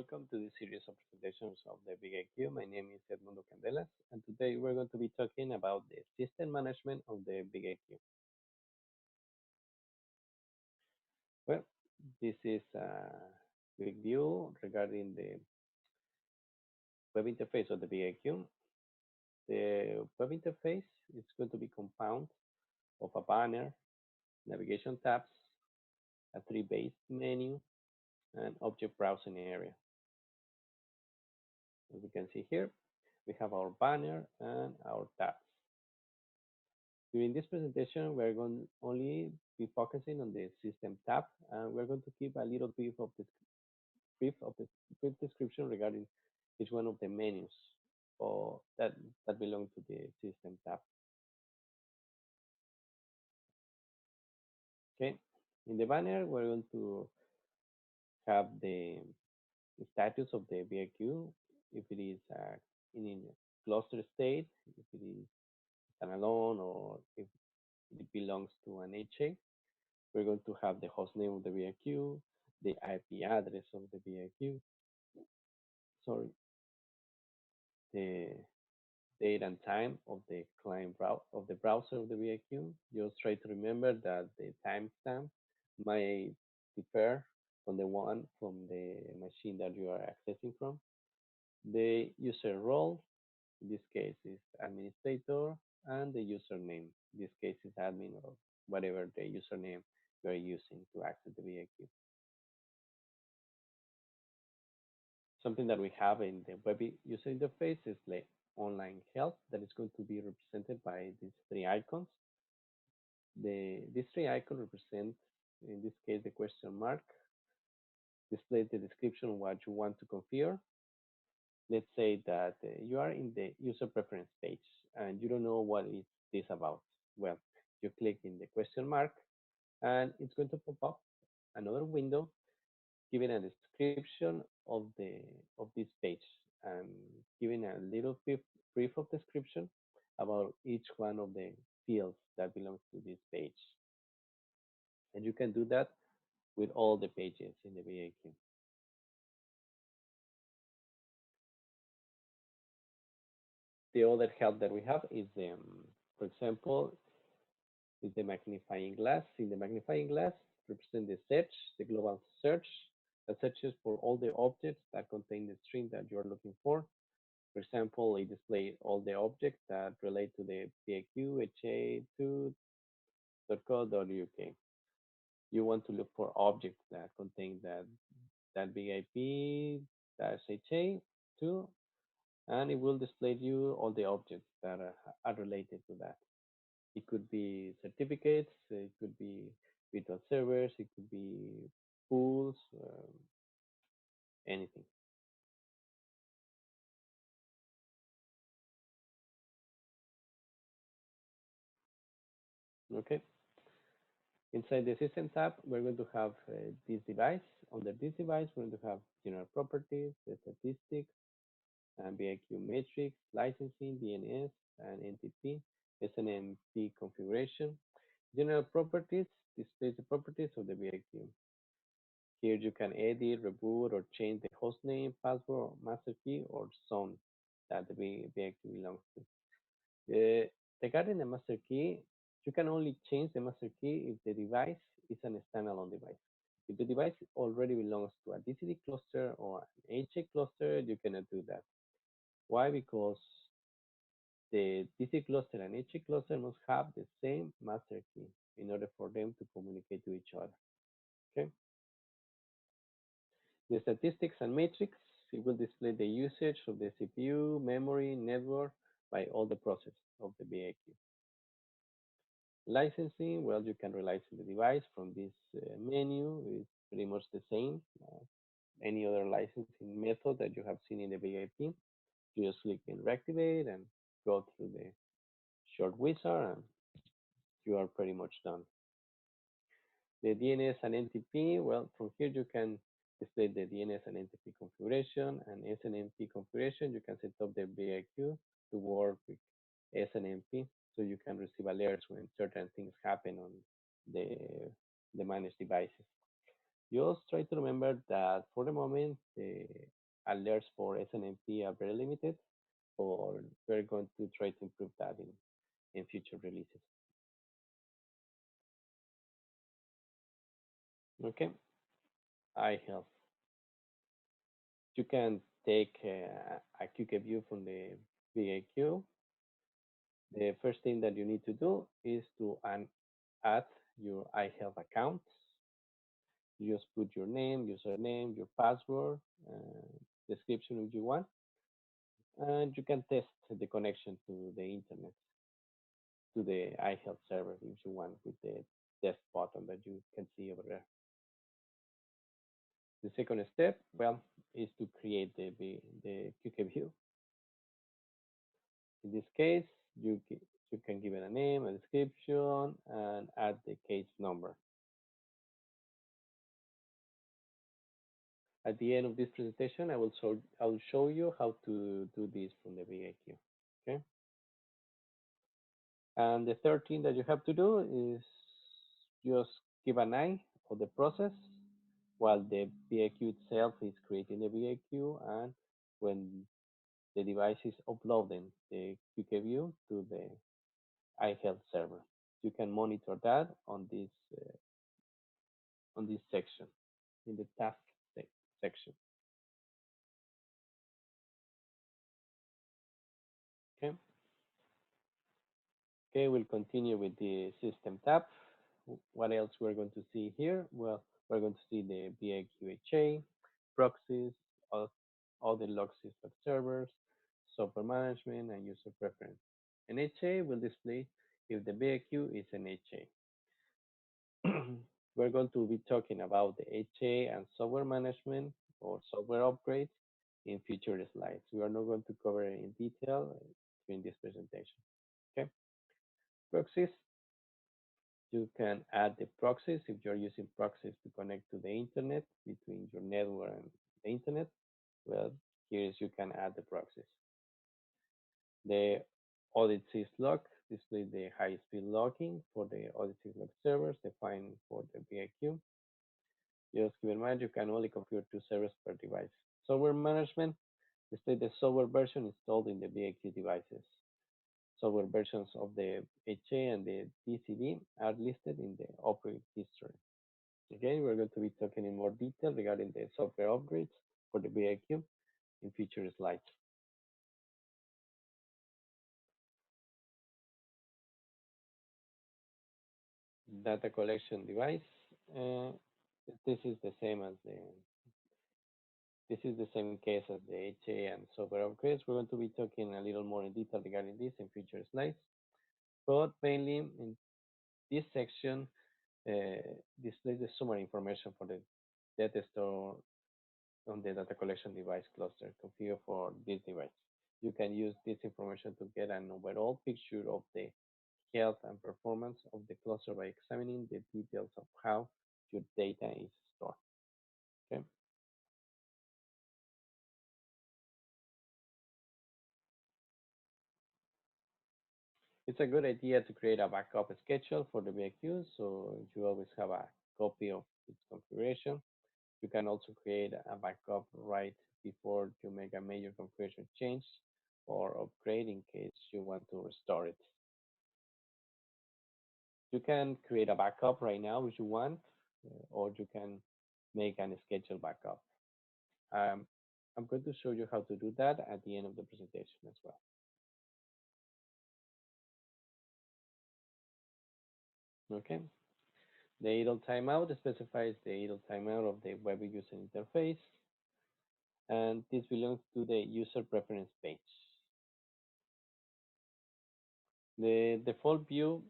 Welcome to this series of presentations of the Big IQ. My name is Edmundo Candelas, and today we're going to be talking about the system management of the Big IQ. Well, this is a quick view regarding the web interface of the Big IQ. The web interface is going to be compound of a banner, navigation tabs, a tree-based menu, and object browsing area. As we can see here, we have our banner and our tabs. During this presentation, we're going to only be focusing on the system tab, and we're going to give a little brief of the brief description regarding each one of the menus or that belong to the system tab. Okay, in the banner, we're going to have the status of the BIQ, if it is in a cluster state, if it is standalone, or if it belongs to an HA. We're going to have the host name of the VIQ, the IP address of the VIQ, sorry, the date and time of the of the browser of the VIQ. Just try to remember that the timestamp might differ from the one from the machine that you are accessing from. The user role, in this case, is administrator, and the username, in this case, is admin or whatever the username you are using to access the VIQ. Something that we have in the web user interface is the online help that is going to be represented by these three icons. These three icons represent, in this case, the question mark, display the description of what you want to configure. Let's say that you are in the user preference page and you don't know what is this about. Well, you click in the question mark and it's going to pop up another window giving a description of this page and giving a little brief of description about each one of the fields that belongs to this page. And you can do that with all the pages in the VIQ. The other help that we have is for example, is the magnifying glass. In the magnifying glass, represent the search, the global search that searches for all the objects that contain the string that you are looking for. For example, it displays all the objects that relate to the PAQ, HA2.co.uk. You want to look for objects that contain that BIP-HA2, and it will display you all the objects that are related to that. It could be certificates, it could be virtual servers, it could be pools, anything. Okay. Inside the system tab, we're going to have this device. Under this device, we're going to have general properties, the statistics, and BIQ matrix, licensing, DNS, and NTP, SNMP configuration. General properties displays the properties of the BIQ. Here you can edit, reboot, or change the host name, password, master key, or zone that the BIQ belongs to. Regarding the master key, you can only change the master key if the device is a standalone device. If the device already belongs to a DCD cluster or an HA cluster, you cannot do that. Why? Because the DC cluster and HA cluster must have the same master key in order for them to communicate to each other. Okay. The statistics and matrix, it will display the usage of the CPU, memory, network by all the processes of the BIQ. Licensing, well, you can relicense the device from this menu. It's pretty much the same. Any other licensing method that you have seen in the BIP. You just click in reactivate and go through the short wizard and you are pretty much done. The DNS and NTP, well, from here you can display the DNS and NTP configuration and SNMP configuration. You can set up the BIQ to work with SNMP so you can receive alerts when certain things happen on the managed devices. Just try to remember that for the moment, the alerts for SNMP are very limited, but we're going to try to improve that in future releases. Okay, iHealth. You can take a quick view from the BAQ. The first thing that you need to do is to add your iHealth account. You just put your name, username, your password, description if you want, and you can test the connection to the internet, to the iHealth server if you want with the test button that you can see over there. The second step, well, is to create the quick view. In this case, you can give it a name, a description, and add the case number. At the end of this presentation, I will show you how to do this from the BAQ. Okay. And the third thing that you have to do is just keep an eye on the process while the BAQ itself is creating the BAQ and when the device is uploading the quick view to the iHealth server. You can monitor that on this section in the task section. Okay. Okay, we'll continue with the system tab. What else we're going to see here? Well, we're going to see the BAQHA, proxies, all the log system servers, software management, and user preference. An HA will display if the BAQ is an HA. We're going to be talking about the HA and software management or software upgrades in future slides. We are not going to cover it in detail during this presentation. Okay. Proxies, you can add the proxies if you're using proxies to connect to the internet between your network and the internet. Well, here is you can add the proxies. The audit syslog displays the high-speed logging for the audit syslog servers defined for the BAQ. Just keep in mind you can only configure 2 servers per device. Software management displays the software version installed in the BAQ devices. Software versions of the HA and the DCD are listed in the operating history. Again, we're going to be talking in more detail regarding the software upgrades for the BAQ in future slides. Data collection device. Uh, this is the same as this is the same case as the HA and software upgrades. We're going to be talking a little more in detail regarding this in future slides. But mainly in this section, displays the summary information for the data store on the data collection device cluster configured for this device. You can use this information to get an overall picture of the health and performance of the cluster by examining the details of how your data is stored. Okay. It's a good idea to create a backup schedule for the BAQ so you always have a copy of its configuration. You can also create a backup right before you make a major configuration change or upgrade in case you want to restore it. You can create a backup right now if you want, or you can make a schedule backup. Um, I'm going to show you how to do that at the end of the presentation as well. Okay. The idle timeout specifies the idle timeout of the web user interface, and this belongs to the user preference page. The default view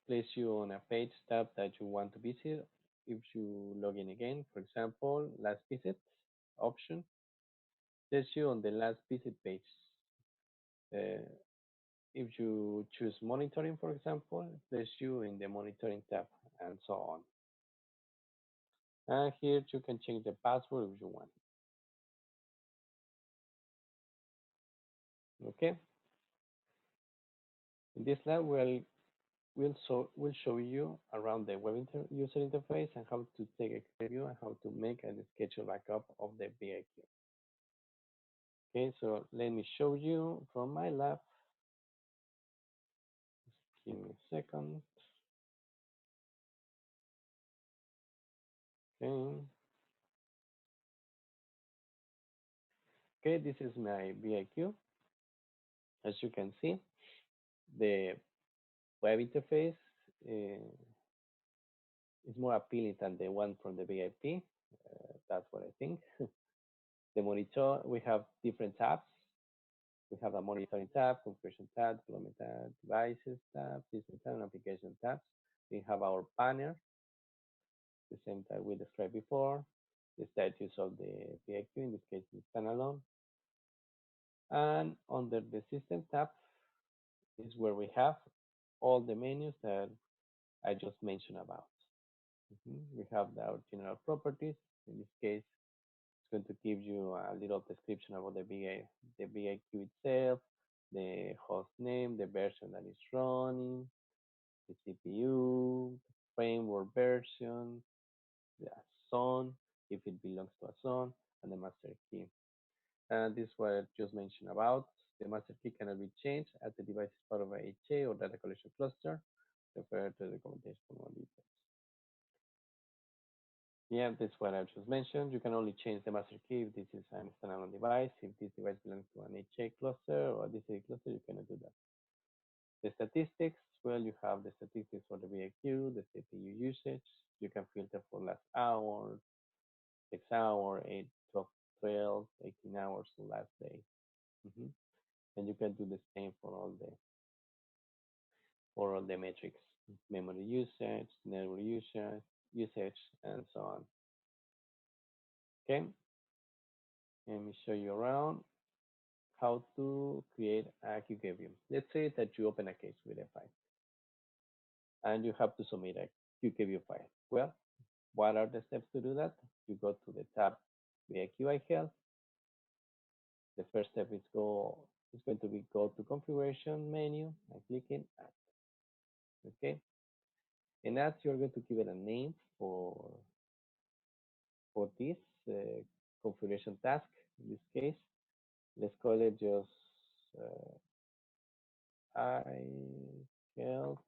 places you on a page tab that you want to visit. If you log in again, for example, last visit option, places you on the last visit page. Uh, if you choose monitoring, for example, place you in the monitoring tab and so on. And here you can change the password if you want. Okay. In this lab, will show you around the user interface and how to take a review and how to make and schedule backup of the BIQ. Okay, so let me show you from my lab. Just give me a second. Okay. Okay, this is my BIQ. As you can see, the web interface is more appealing than the one from the BIP. That's what I think. The monitor, we have different tabs. We have a monitoring tab, configuration tab, deployment tab, devices tab, system tab, and application tabs. We have our banner, the same that we described before, the status of the PIQ, in this case, is standalone. And under the system tab is where we have all the menus that I just mentioned about. We have our general properties. In this case, it's going to give you a little description about the BIQ itself, the host name, the version that is running, the CPU, the framework version, the zone, if it belongs to a zone, and the master key. And this is what I just mentioned about. The master key cannot be changed as the device is part of a HA or data collection cluster. Refer to the documentation for more details. Yeah, that's what I just mentioned. You can only change the master key if this is a standalone device. If this device belongs to an HA cluster or a DCA cluster, you cannot do that. The statistics, well, you have the statistics for the BIQ, the CPU usage. You can filter for last hour, 6 hour, 8, 12, 12, 18 hours the last day. Mhm. And you can do the same for all the metrics, memory usage, network usage, and so on. Okay, let me show you around how to create a QKView. Let's say that you open a case with F5 and you have to submit a QKView file. Well, what are the steps to do that? You go to the tab VIQ iHealth. The first step is going to be go to configuration menu and click in add. Okay, and add you're going to give it a name for this uh, configuration task. In this case, let's call it just iHealth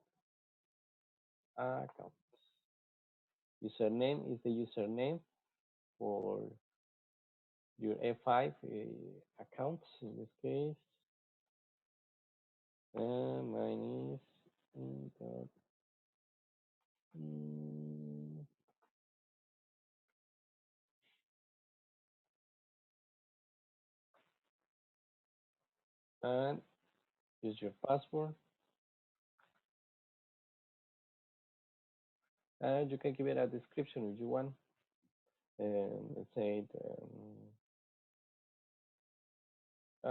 account. Username is the username for your F5 accounts in this case. And mine is mm, and use your password. And you can give it a description if you want. And let's say I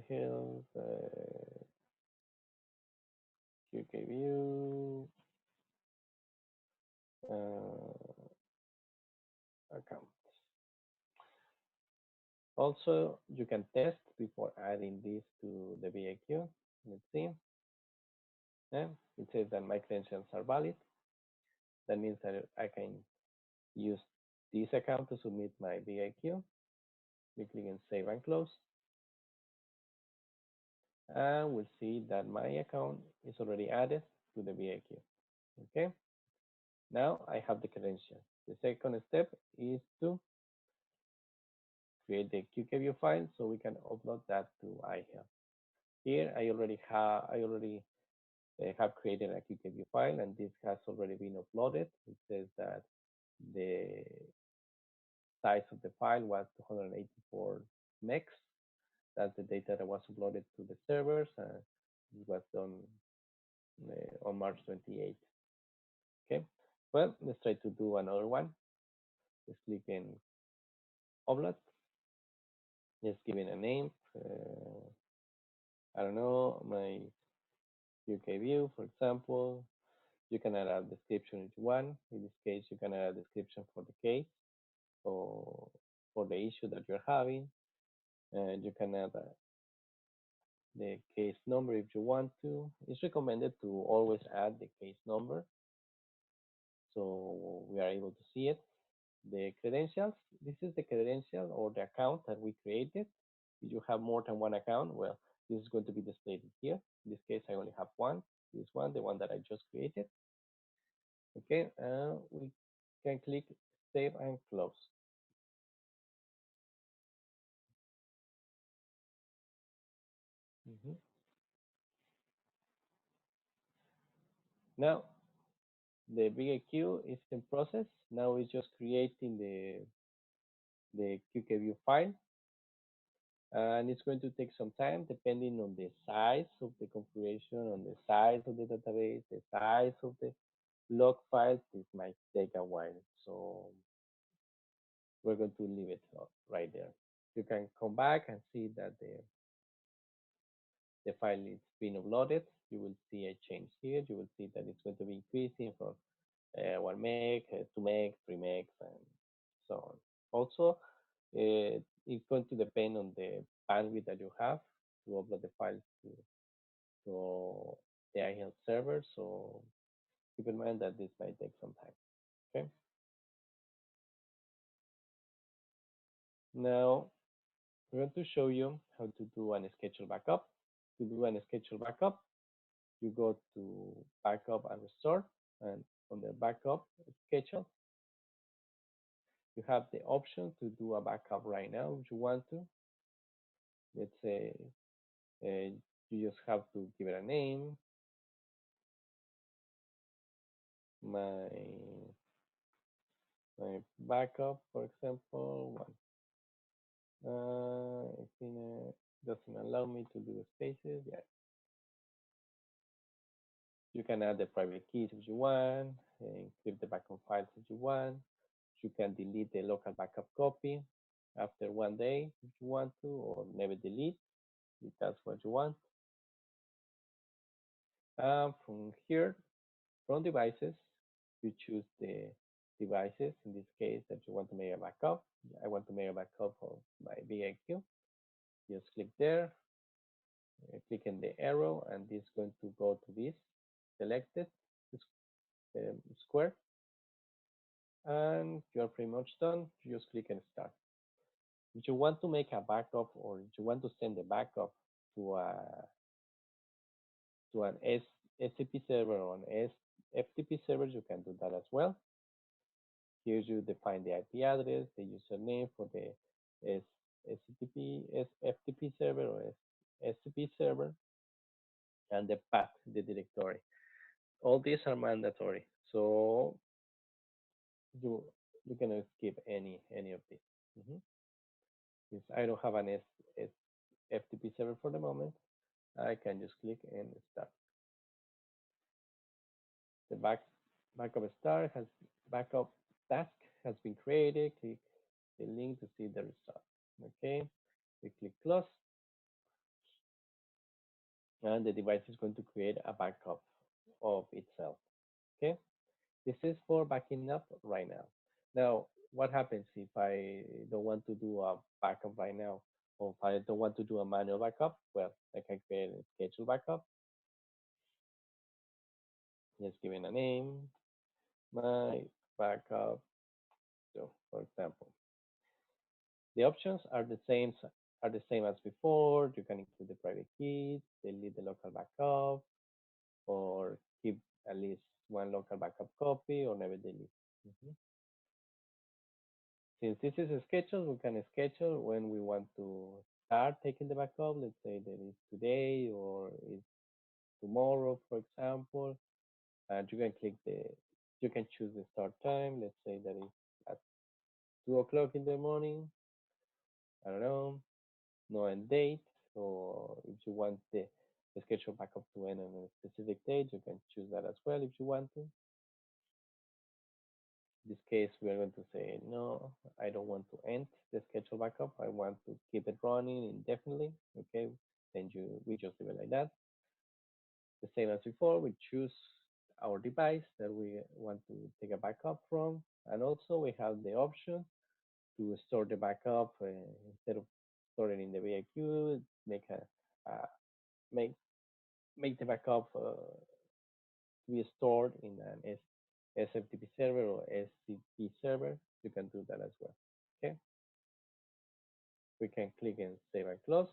have QKView account. Also, you can test before adding this to the BIQ. Let's see. Yeah, it says that my credentials are valid. That means that I can use this account to submit my BIQ. We click in Save and Close. And we'll see that my account is already added to the BIQ. Okay. Now I have the credentials. The second step is to create the QKView file so we can upload that to iHealth. Here I already have created a QKView file and this has already been uploaded. It says that the size of the file was 284 megs. That's the data that was uploaded to the servers. It was done on March 28th. Okay, well, let's try to do another one. Let's click in upload. Let's give it a name. I don't know, my QKView, for example. You can add a description if you want. In this case, you can add a description for the case or for the issue that you're having. And you can add the case number if you want to. It's recommended to always add the case number so we are able to see it. The credentials, this is the credential or the account that we created. If you have more than one account, well, this is going to be displayed here. In this case, I only have one. This one, the one that I just created. Okay, we can click save and close. Mhm. Now, the BAQ is in process. Now it's just creating the QKView file, and it's going to take some time depending on the size of the configuration, on the size of the database, the size of the log files. This might take a while, so we're going to leave it right there. You can come back and see that the file is being uploaded. You will see a change here. You will see that it's going to be increasing from 1 meg, 2 meg, 3 megs, and so on. Also, it's going to depend on the bandwidth that you have to upload the files to the iHealth server. So keep in mind that this might take some time. Okay. Now we're going to show you how to do an schedule backup. To do an schedule backup, you go to backup and restore, and on the backup schedule, you have the option to do a backup right now if you want to. Let's say you just have to give it a name. My my backup, for example, one. I think doesn't allow me to do spaces. Yeah, you can add the private keys if you want, encrypt the backup files if you want. You can delete the local backup copy after 1 day if you want to, or never delete if that's what you want. From here, from devices, you choose the devices, in this case, that you want to make a backup. I want to make a backup of my BIQ. Just click there, click in the arrow, and this is going to go to this selected square, and you're pretty much done. You just click and start. If you want to make a backup or if you want to send a backup to a to an SCP server or an FTP server, you can do that as well. Here you define the IP address, the username for the SCTP, FTP server or SCP server, and the path, the directory. All these are mandatory, so you you can skip any of these. Mhm. Since I don't have an FTP server for the moment, I can just click and start. The backup start has backup task has been created. Click the link to see the result. Okay, we click close, and the device is going to create a backup of itself. Okay, this is for backing up right now. Now, what happens if I don't want to do a backup right now, or if I don't want to do a manual backup? Well, I can create a schedule backup. Just giving a name, my backup. So, for example, the options are the same as before. You can include the private keys, delete the local backup, or keep at least one local backup copy, or never delete. Mhm. Since this is a schedule, we can schedule when we want to start taking the backup. Let's say that it's today or it's tomorrow, for example. And you can choose the start time. Let's say that it's at 2 o'clock in the morning. I don't know, no end date. Or if you want the schedule backup to end on a specific date, you can choose that as well if you want to. In this case, we are going to say, no, I don't want to end the schedule backup. I want to keep it running indefinitely. Okay, then we just leave it like that. The same as before, we choose our device that we want to take a backup from. And also we have the option to store the backup instead of store it in the VIQ, make a make make the backup to be stored in an SFTP server or SCP server. You can do that as well. Okay, we can click and save and close,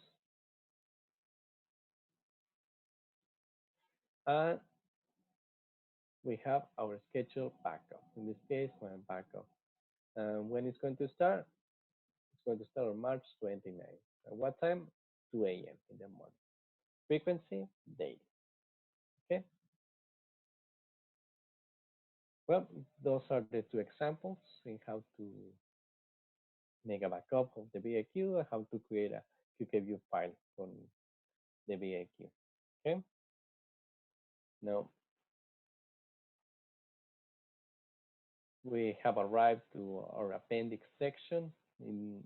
and we have our scheduled backup. In this case, one backup. When it's going to start? It's going to start on March 29th. At what time? 2 a.m. in the morning. Frequency? Daily. Okay. Well, those are the two examples in how to make a backup of the VIQ and how to create a QKView file from the VIQ. Okay. Now we have arrived to our appendix section. In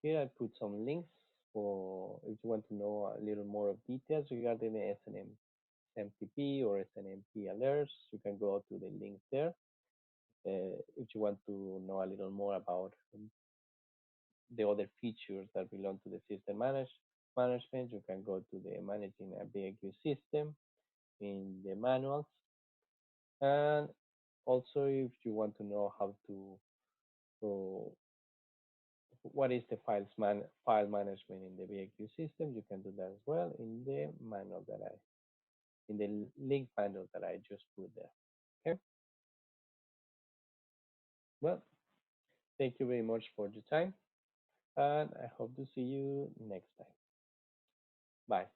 here, I put some links for if you want to know a little more of details regarding the SNMP or SNMP alerts. You can go to the link there. If you want to know a little more about the other features that belong to the system management, you can go to the managing a BAQ system in the manuals. And also, if you want to know how to, so what is the file management in the BAQ system, you can do that as well in the manual that in the link manual that I just put there. Okay. Well, thank you very much for your time, and I hope to see you next time. Bye.